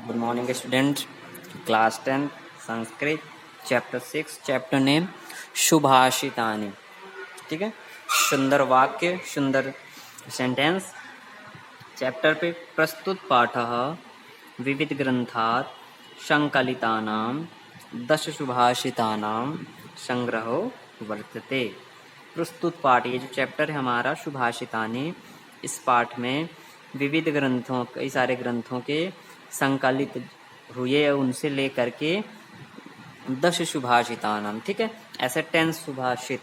Good morning student. Class 10 Sanskrit chapter 6 chapter name Subhashitani. ठीक है, सुंदर वाक्य, सुंदर सेंटेंस। चैप्टर पे प्रस्तुत पाठः विविध ग्रंथात् संकलितानां दश सुभाषितानां संग्रहो वर्तते। प्रस्तुत पाठ, ये जो चैप्टर है हमारा सुभाषितानि, इस पाठ में विविध ग्रंथों, कई सारे ग्रंथों के संकलित हुए, उनसे लेकर के 10 सुभाषितानाम, ठीक है, ऐसे 10 सुभाषित,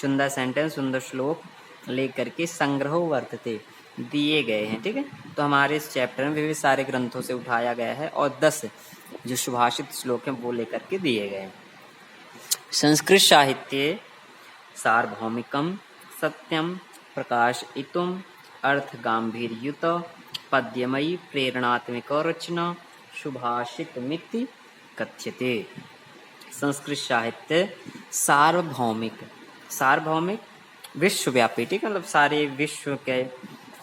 सुंदर सेंटेंस, सुंदर श्लोक लेकर के संग्रह वर्तते, दिए गए हैं। ठीक है, तो हमारे इस चैप्टर में विविध सारे ग्रंथों से उठाया गया है और 10 जो सुभाषित श्लोक हैं वो लेकर के दिए गए हैं। संस्कृत साहित्य सार्वभौमिकम सत्यम प्रकाशयितुम अर्थ गांभीर्युत पद्यमयी प्रेरणात्मक रचना सुभाषितमिति कथ्यते। संस्कृत साहित्य सार्वभौमिक, सार्वभौमिक विश्वव्यापी, ठीक है, मतलब सारे विश्व के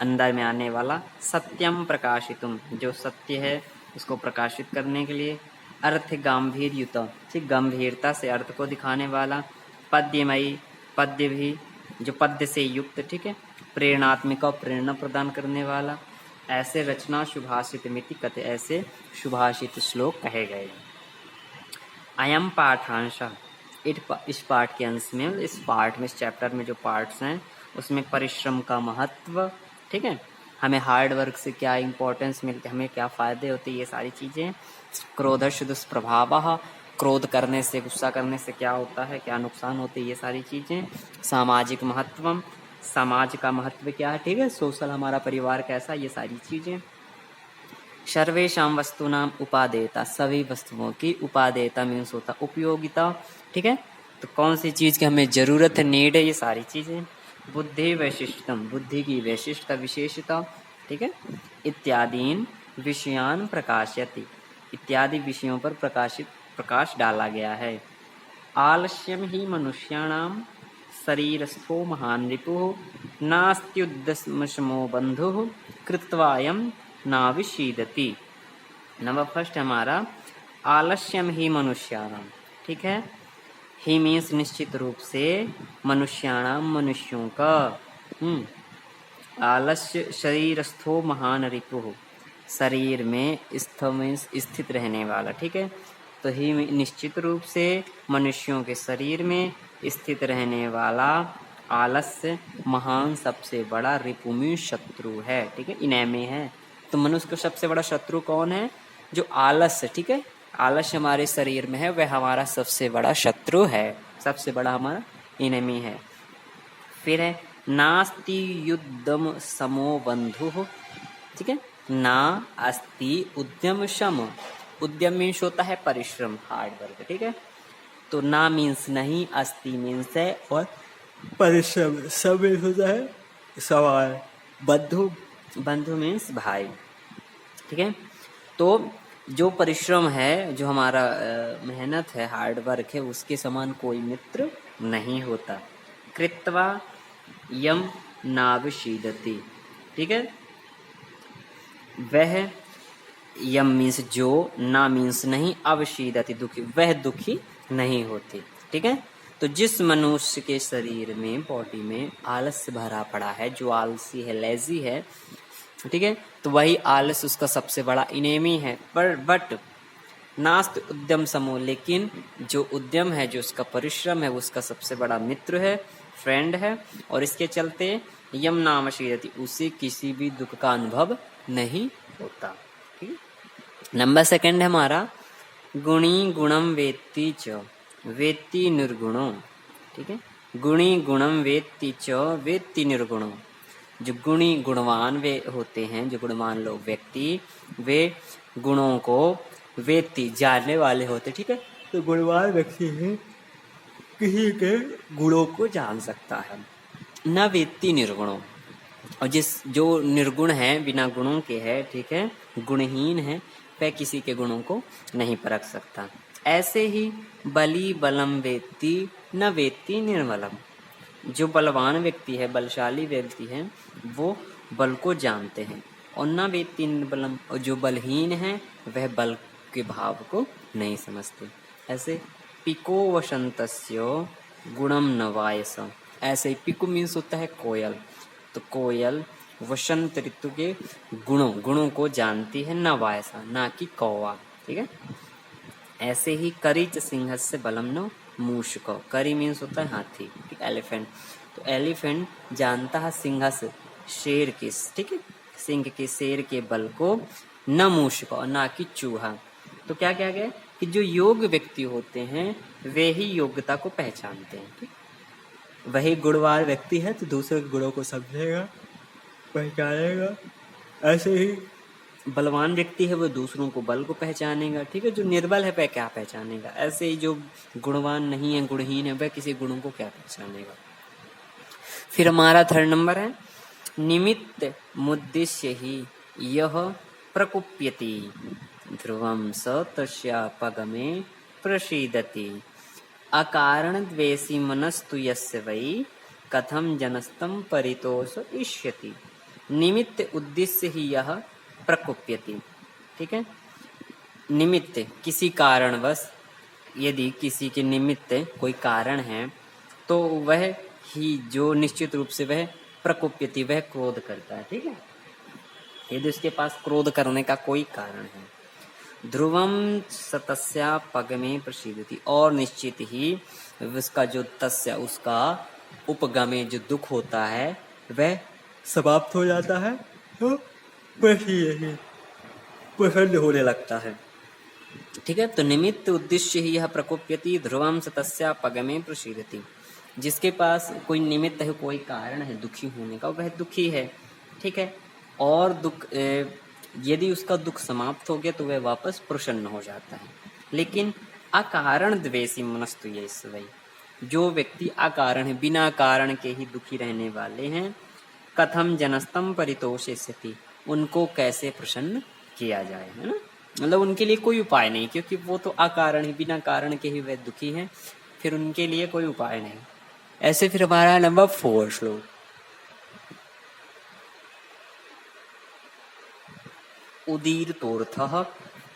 अंदर में आने वाला, सत्यम प्रकाशितुम, जो सत्य है उसको प्रकाशित करने के लिए, अर्थ गांभीर्युत, ठीक, गंभीरता से अर्थ को दिखाने वाला, पद्यमयी, पद्य भी जो पद्य से युक्त, ठीक है, प्रेरणात्मक, प्रेरणा प्रदान करने वाला, ऐसे रचना सुभाषित मिति कथे, ऐसे सुभाषित श्लोक कहे गए। अयम पाठांश, इस पाठ के अंश में, इस पाठ में, इस चैप्टर में जो पार्ट्स हैं उसमें परिश्रम का महत्व, ठीक है, हमें हार्ड वर्क से क्या इंपॉर्टेंस मिलती है, हमें क्या फायदे होते हैं, ये सारी चीजें। क्रोधस्य दुष्प्रभावः, क्रोध करने से, गुस्सा करने से क्या होता है, क्या नुकसान होते हैं, ये सारी चीजें। सामाजिक महत्वम, समाज का महत्व क्या है, ठीक है, सोशल, हमारा परिवार कैसा, ये सारी चीजें। सर्वेषां वस्तूनां उपादेयता, सभी वस्तुओं की उपादेयता मीन्स होता उपयोगिता, ठीक है, तो कौन सी चीज की हमें जरूरत है, नीड है, ये सारी चीजें। बुद्धि वैशिष्टम, बुद्धि की वैशिष्टता, विशेषता, ठीक है, इत्यादीन विषयान प्रकाशयति, इत्यादि विषयों पर प्रकाश डाला गया है। आलस्यम ही मनुष्याणाम शरीरस्थो महान रिपुः नास्त्युद्यमशमो बंधुः कृत्वायं नाविशीदति। नंबर फर्स्ट हमारा आलस्यम ही मनुष्याणाम, ठीक है, ही मीन्स निश्चित रूप से, मनुष्याणाम, मनुष्यों का, आलस्य शरीरस्थो महान रिपुः, शरीर में स्थ मीन्स स्थित रहने वाला, ठीक है, तो ही निश्चित रूप से मनुष्यों के शरीर में स्थित रहने वाला आलस्य महान, सबसे बड़ा, रिपुमी शत्रु है, ठीक है, इनेमी है। तो मनुष्य का सबसे बड़ा शत्रु कौन है? जो आलस्य, ठीक है, आलस्य हमारे शरीर में है, वह हमारा सबसे बड़ा शत्रु है, सबसे बड़ा हमारा इनेमी है। फिर है नास्ति युद्धम समो बंधु, ठीक है, ना अस्ति उद्यम सम, उद्यम मीन्स होता है परिश्रम, हार्ड वर्क, ठीक है, तो ना मीन्स नहीं, अस्ति मीन्स है, और परिश्रम सब मीन्स होता है सवाल, बंधु, बंधु मीन्स भाई, ठीक है, तो जो परिश्रम है, जो हमारा मेहनत है, हार्ड वर्क है, उसके समान कोई मित्र नहीं होता। कृत्वा यम नाविशीदति, ठीक है, वह, यम मीन्स जो, ना मीन्स नहीं, अवशीदति दुखी, वह दुखी नहीं होती, ठीक है, तो जिस मनुष्य के शरीर में, बॉडी में आलस्य भरा पड़ा है, जो आलसी है, लेजी है, ठीक है, तो वही आलस उसका सबसे बड़ा इनेमी है। पर बट नास्त उद्यम समूह, लेकिन जो उद्यम है, जो उसका परिश्रम है, वो उसका सबसे बड़ा मित्र है, फ्रेंड है, और इसके चलते यम नाम शीरति, उसे किसी भी दुख का अनुभव नहीं होता। ठीक है, नंबर सेकंड है हमारा गुणी गुणम वेत्ति च वेत्ति निर्गुणो, ठीक है, गुणी गुणम वेत्ति च वेत्ति निर्गुणो, जो गुणी गुणवान वे होते हैं, जो गुणवान लोग, व्यक्ति, वे गुणों को वेत्ति, जानने वाले होते, ठीक है, तो गुणवान व्यक्ति है, किसी के गुणों को जान सकता है। न वेत्ति निर्गुणों, और जो निर्गुण है, बिना गुणों के है, ठीक है, गुणहीन है, वह किसी के गुणों को नहीं परख सकता। ऐसे ही बली बलम वेत्ति न वेत्ति निर्बलम, जो बलवान व्यक्ति है, बलशाली व्यक्ति है, वो बल को जानते हैं, और न वेत्ति निर्बलम, और जो बलहीन है वह बल के भाव को नहीं समझते। ऐसे पिको वसंतस्यो गुणम न वायस, ऐसे ही पिको मीन्स होता है कोयल, तो कोयल वसंत ऋतु के गुणों को जानती है, न वायसा ना कि कौवा। ठीक है, ऐसे ही करिच सिंह से बलम न मूषक, करी मीन्स होता है हाथी, ठीक, एलिफेंट, तो एलिफेंट जानता है सिंह से, शेर के, ठीक है, सिंह के, शेर के बल को, न मूषक और ना कि चूहा। तो क्या क्या गया कि जो योग व्यक्ति होते हैं वे ही योग्यता को पहचानते हैं, ठीक, वही गुणवान व्यक्ति है तो दूसरे गुणों को समझेगा, पहचानेगा। ऐसे ही बलवान व्यक्ति है वो दूसरों को बल को पहचानेगा, ठीक है, जो निर्बल है वह क्या पहचानेगा। ऐसे ही जो गुणवान नहीं है, गुणहीन है, वह किसी गुणों को क्या पहचानेगा। फिर हमारा थर्ड नंबर है निमित्त मुद्देश्य ही यह प्रकुप्यति ध्रुवम स तस्यापगमे प्रसीदति अकारण द्वेषी मनस्तु यस्य वै कथम जनस्तम परितोष इष्यति। निमित्त उद्देश्य ही यह प्रकुप्यति, ठीक है, निमित्त किसी कारणवश, यदि किसी के निमित्त कोई कारण है तो वह ही जो निश्चित रूप से वह प्रकुप्यति, वह क्रोध करता है, ठीक है, यदि उसके पास क्रोध करने का कोई कारण है। ध्रुवम सतस्या पग में प्रसिद्धति, और निश्चित ही उसका जो तस्या, उसका उपगमे जो दुख होता है वह समाप्त हो जाता है, तो प्रसन्न होने लगता है, ठीक है। तो निमित्त उद्देश्य ही यह प्रकोप्यति ध्रुवम सतस्या पगमे प्रसिद्धति, जिसके पास कोई निमित्त है, कोई कारण है दुखी होने का, वह दुखी है, ठीक है, और दुख यदि उसका दुख समाप्त हो गया तो वह वापस प्रसन्न हो जाता है। लेकिन अकारण द्वेषी मनस्तु यस्वै, जो व्यक्ति अकारण है, बिना कारण के ही दुखी रहने वाले हैं, कथम जनस्तम परितोषयति, उनको कैसे प्रसन्न किया जाए, है ना, मतलब उनके लिए कोई उपाय नहीं, क्योंकि वो तो अकारण ही, बिना कारण के ही वे दुखी हैं, फिर उनके लिए कोई उपाय नहीं। ऐसे फिर हमारा नंबर 4 श्लोक, उदीर्तोऽर्थः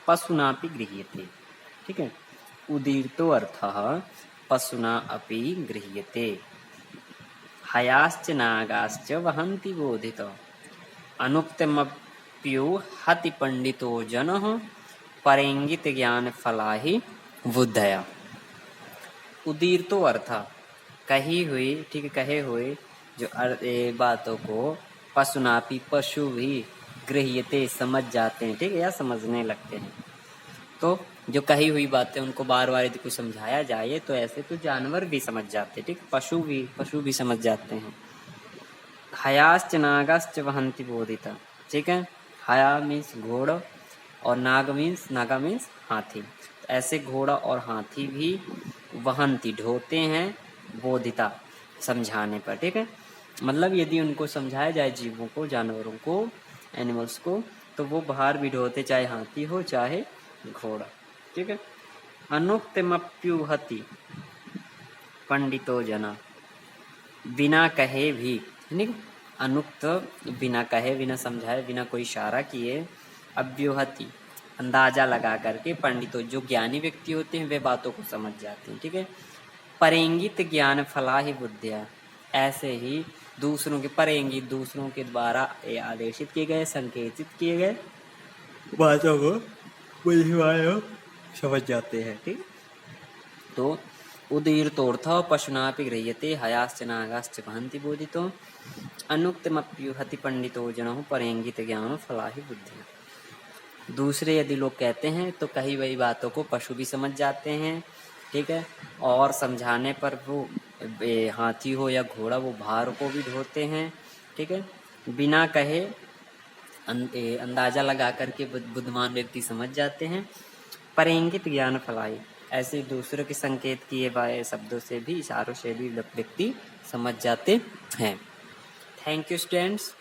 पशुनापि गृह्यते, ठीक है, उदीर्तो अर्थः पशुना अपि गृह्यते, हयाश्च नागाश्च वहन्ति बोधित अनुक्तमप्यु हति पंडितो जनः परेंगित ज्ञान फलाहि बुद्धया। उदीर्तो अर्थ, कही हुई, ठीक है, कहे हुए जो बातों को पशुनापि, पशु भी गृह्यते समझ जाते हैं, ठीक है, या समझने लगते हैं। तो जो कही हुई बातें उनको बार बार यदि कुछ समझाया जाए तो ऐसे तो जानवर भी समझ जाते, ठीक, पशु भी समझ जाते हैं। हयाश्च नागाश्च वहन्ति बोधिता, ठीक है, हया मीन्स घोड़ा और नागा मीन्स हाथी, तो ऐसे घोड़ा और हाथी भी वहन्ति ढोते हैं, बोधिता समझाने पर, ठीक है, मतलब यदि उनको समझाया जाए जीवों को, जानवरों को, एनिमल्स को, तो वो बाहर भी ढोते, चाहे हाथी हो चाहे घोड़ा, ठीक है। अनुक्तमप्युहति पंडितो जना, बिना कहे भी, ठीक, अनुक्त बिना कहे, बिना समझाए, बिना कोई इशारा किए, अव्युहति अंदाजा लगा करके, पंडितों जो ज्ञानी व्यक्ति होते हैं वे बातों को समझ जाते हैं, ठीक है। परेंगित ज्ञान फला ही बुद्धिया, ऐसे ही दूसरों के परेंगित, दूसरों के द्वारा आदेशित किए गए, संकेतित किए गए बातों को बुद्धिमान समझ जाते हैं, ठीक। तो उदीर्तोऽर्थ पशुनापि गृह्यते हयाश्च नागाश्च वहन्ति बोधितो अनुक्तमप्युहति पंडितो जनः परेंगित ज्ञान फलाहि बुद्धि। दूसरे यदि लोग कहते हैं तो कही वही बातों को पशु भी समझ जाते हैं, ठीक है, और समझाने पर वो हाथी हो या घोड़ा वो भार को भी ढोते हैं, ठीक है, बिना कहे अंदाजा लगा करके बुद्धिमान व्यक्ति समझ जाते हैं। परेंगित ज्ञान फलाई, ऐसे दूसरों के संकेत किए गए शब्दों से भी, इशारों से भी व्यक्ति समझ जाते हैं। Thank you students.